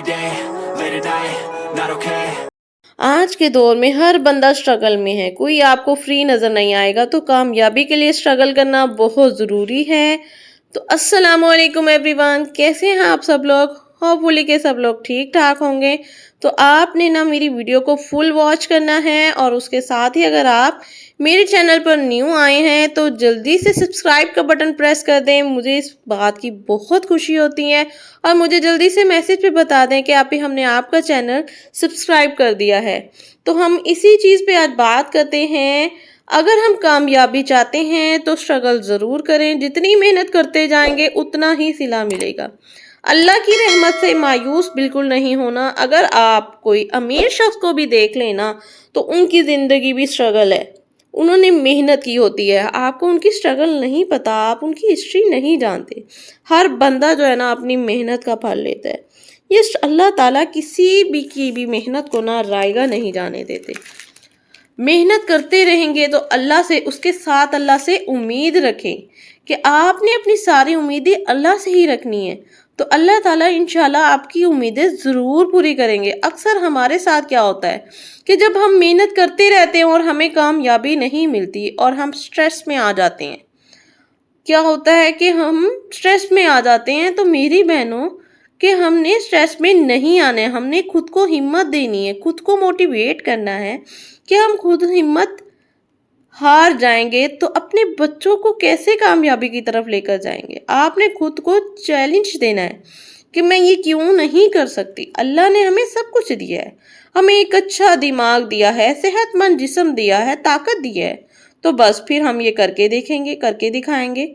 day, late at night, not okay. آج کے دور میں ہر بندہ اسٹرگل میں ہے، کوئی آپ کو فری نظر نہیں آئے گا، تو کامیابی کے لیے اسٹرگل کرنا بہت ضروری ہے۔ تو السلام علیکم ایوری ون، کیسے ہیں آپ سب لوگ؟ ہوپ فلی کہ سب لوگ ٹھیک ٹھاک ہوں گے۔ تو آپ نے میری ویڈیو کو فل واچ کرنا ہے، اور اس کے ساتھ ہی اگر آپ میرے چینل پر نیو آئے ہیں تو جلدی سے سبسکرائب کا بٹن پریس کر دیں، مجھے اس بات کی بہت خوشی ہوتی ہے، اور مجھے جلدی سے میسج پہ بتا دیں کہ ہم نے آپ کا چینل سبسکرائب کر دیا ہے۔ تو ہم اسی چیز پہ آج بات کرتے ہیں۔ اگر ہم کامیابی چاہتے ہیں تو اسٹرگل ضرور کریں، جتنی محنت کرتے جائیں گے اتنا ہی صلہ ملے گا۔ اللہ کی رحمت سے مایوس بالکل نہیں ہونا۔ اگر آپ کوئی امیر شخص کو بھی دیکھ لینا تو ان کی زندگی بھی اسٹرگل ہے، انہوں نے محنت کی ہوتی ہے، آپ کو ان کی اسٹرگل نہیں پتا، آپ ان کی ہسٹری نہیں جانتے۔ ہر بندہ جو ہے اپنی محنت کا پھل لیتا ہے۔ یہ اللہ تعالیٰ کسی بھی کی بھی محنت کو رائیگاں نہیں جانے دیتے۔ محنت کرتے رہیں گے تو اللہ سے، اس کے ساتھ اللہ سے امید رکھیں کہ آپ نے اپنی ساری امیدیں اللہ سے ہی رکھنی ہے، تو اللہ تعالیٰ انشاءاللہ آپ کی امیدیں ضرور پوری کریں گے۔ اکثر ہمارے ساتھ کیا ہوتا ہے کہ جب ہم محنت کرتے رہتے ہیں اور ہمیں کامیابی نہیں ملتی اور ہم سٹریس میں آ جاتے ہیں۔ کیا ہوتا ہے کہ ہم سٹریس میں آ جاتے ہیں، تو میری بہنوں کہ ہم نے سٹریس میں نہیں آنا ہے، ہم نے خود کو ہمت دینی ہے، خود کو موٹیویٹ کرنا ہے کہ ہم خود ہمت ہار جائیں گے تو اپنے بچوں کو کیسے کامیابی کی طرف لے کر جائیں گے؟ آپ نے خود کو چیلنج دینا ہے کہ میں یہ کیوں نہیں کر سکتی؟ اللہ نے ہمیں سب کچھ دیا ہے، ہمیں ایک اچھا دماغ دیا ہے، صحت مند جسم دیا ہے، طاقت دی ہے، تو بس پھر ہم یہ کر کے دیکھیں گے، کر کے دکھائیں گے۔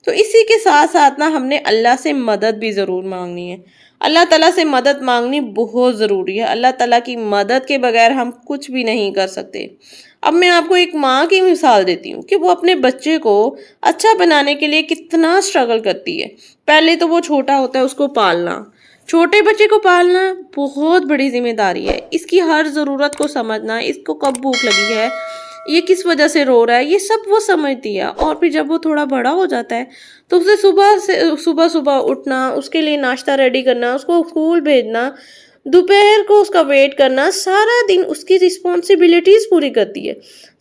تو اسی کے ساتھ ساتھ ہم نے اللہ سے مدد بھی ضرور مانگنی ہے۔ اللہ تعالیٰ سے مدد مانگنی بہت ضروری ہے۔ اللہ تعالیٰ کی مدد کے بغیر ہم کچھ بھی نہیں کر سکتے۔ اب میں آپ کو ایک ماں کی مثال دیتی ہوں کہ وہ اپنے بچے کو اچھا بنانے کے لیے کتنا اسٹرگل کرتی ہے۔ پہلے تو وہ چھوٹا ہوتا ہے، اس کو پالنا، چھوٹے بچے کو پالنا بہت بڑی ذمہ داری ہے۔ اس کی ہر ضرورت کو سمجھنا، اس کو کب بھوک لگی ہے، یہ کس وجہ سے رو رہا ہے، یہ سب وہ سمجھتی ہے۔ اور پھر جب وہ تھوڑا بڑا ہو جاتا ہے تو اسے صبح اٹھنا، اس کے لیے ناشتہ ریڈی کرنا، اس کو اسکول بھیجنا، دوپہر کو اس کا ویٹ کرنا، سارا دن اس کی رسپانسبلٹیز پوری کرتی ہے،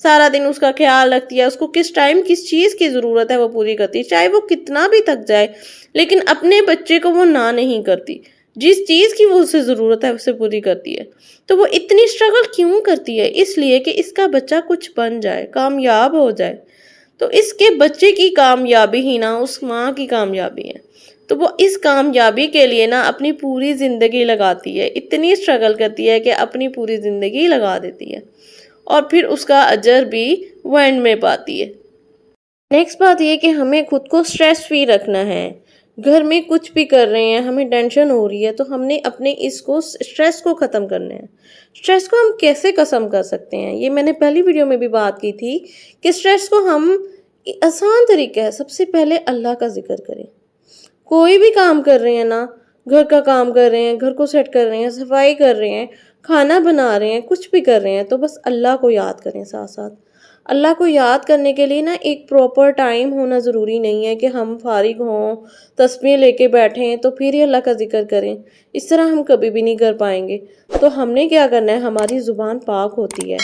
سارا دن اس کا خیال رکھتی ہے، اس کو کس ٹائم کس چیز کی ضرورت ہے وہ پوری کرتی ہے، چاہے وہ کتنا بھی تھک جائے، لیکن اپنے بچے کو وہ نہ نہیں کرتی، جس چیز کی وہ اسے ضرورت ہے اسے پوری کرتی ہے۔ تو وہ اتنی اسٹرگل کیوں کرتی ہے؟ اس لیے کہ اس کا بچہ کچھ بن جائے، کامیاب ہو جائے۔ تو اس کے بچے کی کامیابی ہی اس ماں کی کامیابی ہے۔ تو وہ اس کامیابی کے لیے اپنی پوری زندگی لگاتی ہے، اتنی اسٹرگل کرتی ہے کہ اپنی پوری زندگی لگا دیتی ہے، اور پھر اس کا اجر بھی وہ اینڈ میں پاتی ہے۔ نیکسٹ بات یہ کہ ہمیں خود کو سٹریس فری رکھنا ہے۔ گھر میں کچھ بھی کر رہے ہیں، ہمیں ٹینشن ہو رہی ہے، تو ہم نے اپنے سٹریس کو ختم کرنا ہے۔ سٹریس کو ہم کیسے ختم کر سکتے ہیں؟ یہ میں نے پہلی ویڈیو میں بھی بات کی تھی کہ سٹریس کو ہم آسان طریقہ ہے، سب سے پہلے اللہ کا ذکر کریں۔ کوئی بھی کام کر رہے ہیں گھر کا کام کر رہے ہیں، گھر کو سیٹ کر رہے ہیں، صفائی کر رہے ہیں، کھانا بنا رہے ہیں، کچھ بھی کر رہے ہیں، تو بس اللہ کو یاد کریں ساتھ ساتھ۔ اللہ کو یاد کرنے کے لیے ایک پراپر ٹائم ہونا ضروری نہیں ہے کہ ہم فارغ ہوں، تسبیح لے کے بیٹھیں تو پھر ہی اللہ کا ذکر کریں، اس طرح ہم کبھی بھی نہیں کر پائیں گے۔ تو ہم نے کیا کرنا ہے، ہماری زبان پاک ہوتی ہے،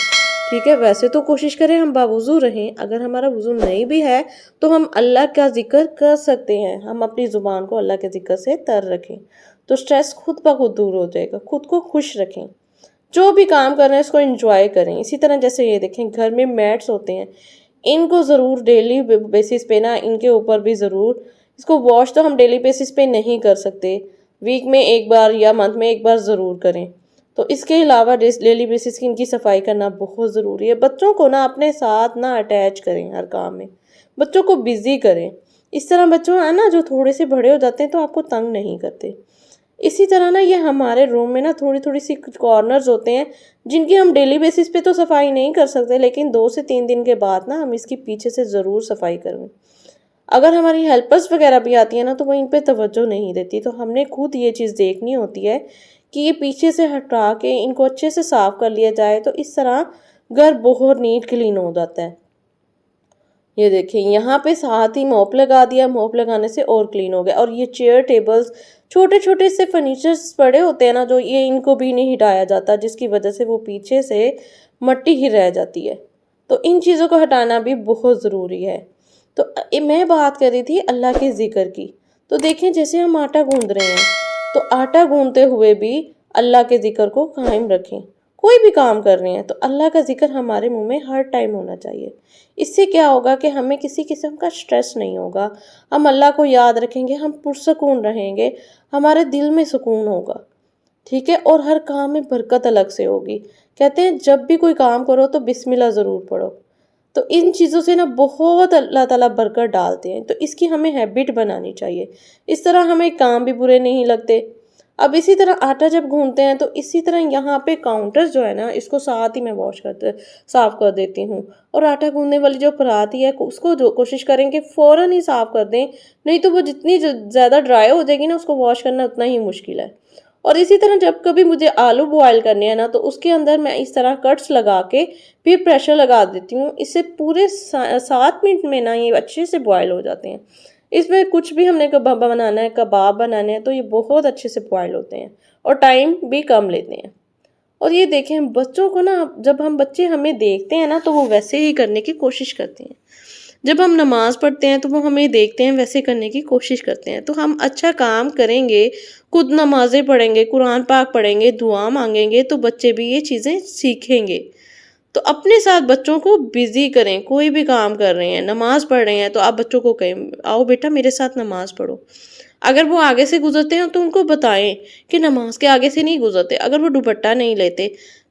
ٹھیک ہے؟ ویسے تو کوشش کریں ہم باوضو رہیں، اگر ہمارا وضو نہیں بھی ہے تو ہم اللہ کا ذکر کر سکتے ہیں، ہم اپنی زبان کو اللہ کے ذکر سے تر رکھیں، تو سٹریس خود بخود دور ہو جائے گا۔ خود کو خوش رکھیں، جو بھی کام کر رہے ہیں اس کو انجوائے کریں۔ اسی طرح جیسے یہ دیکھیں، گھر میں میٹس ہوتے ہیں، ان کو ضرور ڈیلی بیسس پہ ان کے اوپر بھی ضرور، اس کو واش تو ہم ڈیلی بیسس پہ نہیں کر سکتے، ویک میں ایک بار یا منتھ میں ایک بار ضرور کریں۔ تو اس کے علاوہ ڈیلی بیسس کی ان کی صفائی کرنا بہت ضروری ہے۔ بچوں کو اپنے ساتھ اٹیچ کریں، ہر کام میں بچوں کو بزی کریں، اس طرح بچوں جو تھوڑے سے بڑے ہو جاتے ہیں تو آپ کو تنگ نہیں کرتے۔ اسی طرح یہ ہمارے روم میں تھوڑی سی کارنرز ہوتے ہیں جن کی ہم ڈیلی بیسس پہ تو صفائی نہیں کر سکتے، لیکن 2 سے 3 دن کے بعد ہم اس کی پیچھے سے ضرور صفائی کریں۔ اگر ہماری ہیلپرز وغیرہ بھی آتی ہیں تو وہ ان پہ توجہ نہیں دیتی، تو ہم نے خود یہ چیز دیکھنی ہوتی ہے کہ یہ پیچھے سے ہٹا کے ان کو اچھے سے صاف کر لیا جائے، تو اس طرح گھر بہت نیٹ کلین ہو جاتا ہے۔ یہ دیکھیں یہاں پہ ساتھ ہی موپ لگا دیا، موپ لگانے سے اور کلین ہو گیا۔ اور یہ چیئر ٹیبلز چھوٹے چھوٹے سے فرنیچرز پڑے ہوتے ہیں نا، جو یہ ان کو بھی نہیں ہٹایا جاتا، جس کی وجہ سے وہ پیچھے سے مٹی ہی رہ جاتی ہے۔ تو ان چیزوں کو ہٹانا بھی بہت ضروری ہے۔ تو میں بات کر رہی تھی اللہ کے ذکر کی۔ تو دیکھیں جیسے ہم آٹا گوندھ رہے ہیں، تو آٹا گوندھتے ہوئے بھی اللہ کے ذکر کو قائم رکھیں۔ کوئی بھی کام کر رہے ہیں تو اللہ کا ذکر ہمارے منہ میں ہر ٹائم ہونا چاہیے۔ اس سے کیا ہوگا کہ ہمیں کسی قسم کا سٹریس نہیں ہوگا، ہم اللہ کو یاد رکھیں گے، ہم پرسکون رہیں گے، ہمارے دل میں سکون ہوگا، ٹھیک ہے؟ اور ہر کام میں برکت الگ سے ہوگی۔ کہتے ہیں جب بھی کوئی کام کرو تو بسم اللہ ضرور پڑھو۔ تو ان چیزوں سے نا بہت اللہ تعالیٰ برکت ڈالتے ہیں، تو اس کی ہمیں ہیبٹ بنانی چاہیے۔ اس طرح ہمیں کام بھی برے نہیں لگتے۔ اب اسی طرح آٹا جب گھونتے ہیں تو اسی طرح یہاں پہ کاؤنٹر جو ہے نا، اس کو ساتھ ہی میں صاف کر دیتی ہوں۔ اور آٹا گوندنے والی جو پراتی ہے اس کو جو کوشش کریں کہ فوراً ہی صاف کر دیں، نہیں تو وہ جتنی زیادہ ڈرائی ہو جائے گی نا، اس کو واش کرنا اتنا ہی مشکل ہے۔ اور اسی طرح جب کبھی مجھے آلو بوائل کرنے ہیں نا، تو اس کے اندر میں اس طرح کٹس لگا کے پھر پریشر لگا دیتی ہوں۔ اس سے پورے 7 منٹ میں نا یہ اچھے سے بوائل ہو جاتے ہیں۔ اس میں کچھ بھی ہم نے بنانا ہے، کباب بنانے ہیں، تو یہ بہت اچھے سے بوائل ہوتے ہیں اور ٹائم بھی کم لیتے ہیں۔ اور یہ دیکھیں بچوں کو نا، جب بچے ہمیں دیکھتے ہیں نا تو وہ ویسے ہی کرنے کی کوشش کرتے ہیں۔ جب ہم نماز پڑھتے ہیں تو وہ ہمیں دیکھتے ہیں ویسے کرنے کی کوشش کرتے ہیں۔ تو ہم اچھا کام کریں گے، خود نمازیں پڑھیں گے، قرآن پاک پڑھیں گے، دعا مانگیں گے، تو بچے بھی یہ چیزیں سیکھیں گے۔ تو اپنے ساتھ بچوں کو بیزی کریں، کوئی بھی کام کر رہے ہیں، نماز پڑھ رہے ہیں تو آپ بچوں کو کہیں آؤ بیٹا میرے ساتھ نماز پڑھو۔ اگر وہ آگے سے گزرتے ہیں تو ان کو بتائیں کہ نماز کے آگے سے نہیں گزرتے۔ اگر وہ دوپٹہ نہیں لیتے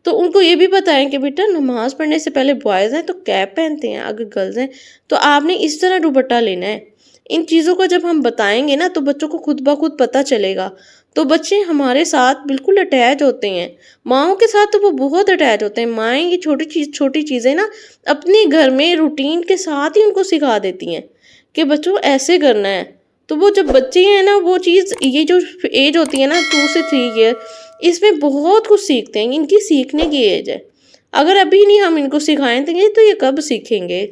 تو ان کو یہ بھی بتائیں کہ بیٹا نماز پڑھنے سے پہلے بوائز ہیں تو کیپ پہنتے ہیں، اگر گرلز ہیں تو آپ نے اس طرح دوپٹہ لینا ہے۔ ان چیزوں کو جب ہم بتائیں گے نا تو بچوں کو خود بخود پتہ چلے گا۔ تو بچے ہمارے ساتھ بالکل اٹیچ ہوتے ہیں، ماؤں کے ساتھ تو وہ بہت اٹیچ ہوتے ہیں۔ مائیں یہ چھوٹی چیزیں نا اپنے گھر میں روٹین کے ساتھ ہی ان کو سکھا دیتی ہیں کہ بچوں ایسے کرنا ہے۔ تو وہ جب بچے ہیں نا، وہ چیز یہ جو ایج ہوتی ہے نا 2 سے 3 ایئر، اس میں بہت کچھ سیکھتے ہیں، ان کی سیکھنے کی ایج ہے۔ اگر ابھی نہیں ہم ان کو سکھائیں تو یہ کب سیکھیں گے؟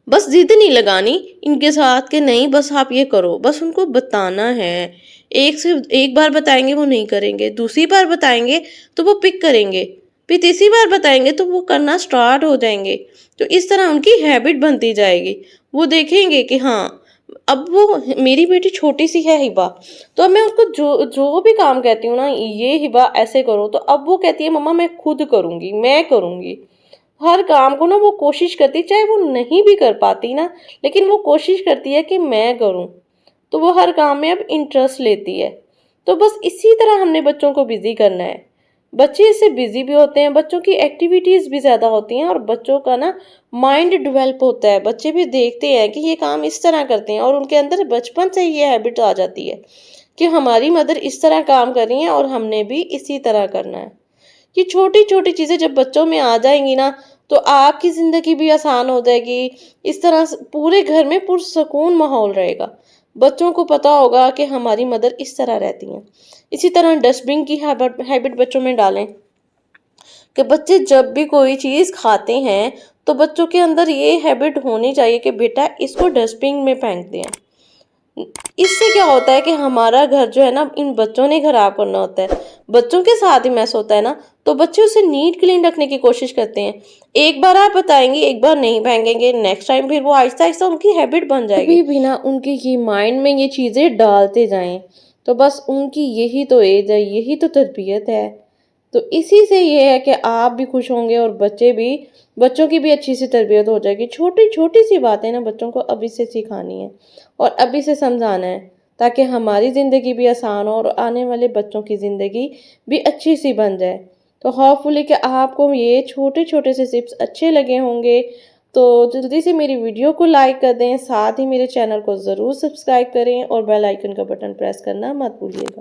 بس ضد نہیں لگانی ان کے ساتھ کہ نہیں بس آپ یہ کرو، بس ان کو بتانا ہے۔ ایک بار بتائیں گے وہ نہیں کریں گے، دوسری بار بتائیں گے تو وہ پک کریں گے، پھر تیسری بار بتائیں گے تو وہ کرنا سٹارٹ ہو جائیں گے۔ تو اس طرح ان کی ہیبٹ بنتی جائے گی۔ وہ دیکھیں گے کہ ہاں اب وہ میری بیٹی چھوٹی سی ہے ہبا، تو اب میں اس کو جو بھی کام کہتی ہوں نا، یہ ہبا ایسے کرو، تو اب وہ کہتی ہے مما میں خود کروں گی، میں کروں گی۔ ہر کام کو نا وہ کوشش کرتی، چاہے وہ نہیں بھی کر پاتی نا، لیکن وہ کوشش کرتی ہے کہ میں کروں۔ تو وہ ہر کام میں اب انٹرسٹ لیتی ہے۔ تو بس اسی طرح ہم نے بچوں کو بیزی کرنا ہے۔ بچے اس سے بیزی بھی ہوتے ہیں، بچوں کی ایکٹیویٹیز بھی زیادہ ہوتی ہیں، اور بچوں کا نا مائنڈ ڈیولپ ہوتا ہے۔ بچے بھی دیکھتے ہیں کہ یہ کام اس طرح کرتے ہیں، اور ان کے اندر بچپن سے یہ ہیبٹ آ جاتی ہے کہ ہماری مدر اس طرح کام کر رہی ہیں اور ہم نے بھی اسی طرح کرنا ہے۔ یہ چھوٹی چھوٹی چیزیں جب بچوں میں آ جائیں گی نا، تو آپ کی زندگی بھی آسان ہو جائے گی۔ اس طرح پورے گھر میں پرسکون ماحول رہے گا۔ بچوں کو پتا ہوگا کہ ہماری مدر اس طرح رہتی ہیں۔ اسی طرح ڈسٹ بن کی ہیبٹ بچوں میں ڈالیں کہ بچے جب بھی کوئی چیز کھاتے ہیں تو بچوں کے اندر یہ ہیبٹ ہونی چاہیے کہ بیٹا اس کو ڈسٹ بن میں پھینک دیں۔ اس سے کیا ہوتا ہے کہ ہمارا گھر جو ہے نا ان بچوں نے خراب کرنا ہوتا ہے، بچوں کے ساتھ ہی میس ہوتا ہے نا، تو بچے اسے نیٹ کلین رکھنے کی کوشش کرتے ہیں۔ ایک بار آپ بتائیں گے، ایک بار نہیں پھینکیں گے، نیکسٹ ٹائم پھر وہ آہستہ آہستہ ان کی ہیبٹ بن جائے گی۔ بھی نا ان کے یہ مائنڈ میں یہ چیزیں ڈالتے جائیں، تو بس ان کی یہی تو ایج ہے، یہی تو تربیت ہے۔ تو اسی سے یہ ہے کہ آپ بھی خوش ہوں گے اور بچوں کی بھی اچھی سی تربیت ہو جائے گی۔ چھوٹی چھوٹی سی باتیں نا بچوں کو ابھی سے سکھانی ہے اور ابھی سے سمجھانا ہے، تاکہ ہماری زندگی بھی آسان ہو اور آنے والے بچوں کی زندگی بھی اچھی سی بن جائے۔ تو ہوپ فلی کہ آپ کو یہ چھوٹے چھوٹے سے ٹپس اچھے لگے ہوں گے، تو جلدی سے میری ویڈیو کو لائک کر دیں، ساتھ ہی میرے چینل کو ضرور سبسکرائب کریں اور بیل آئیکن کا بٹن پریس کرنا مت بھولیے گا۔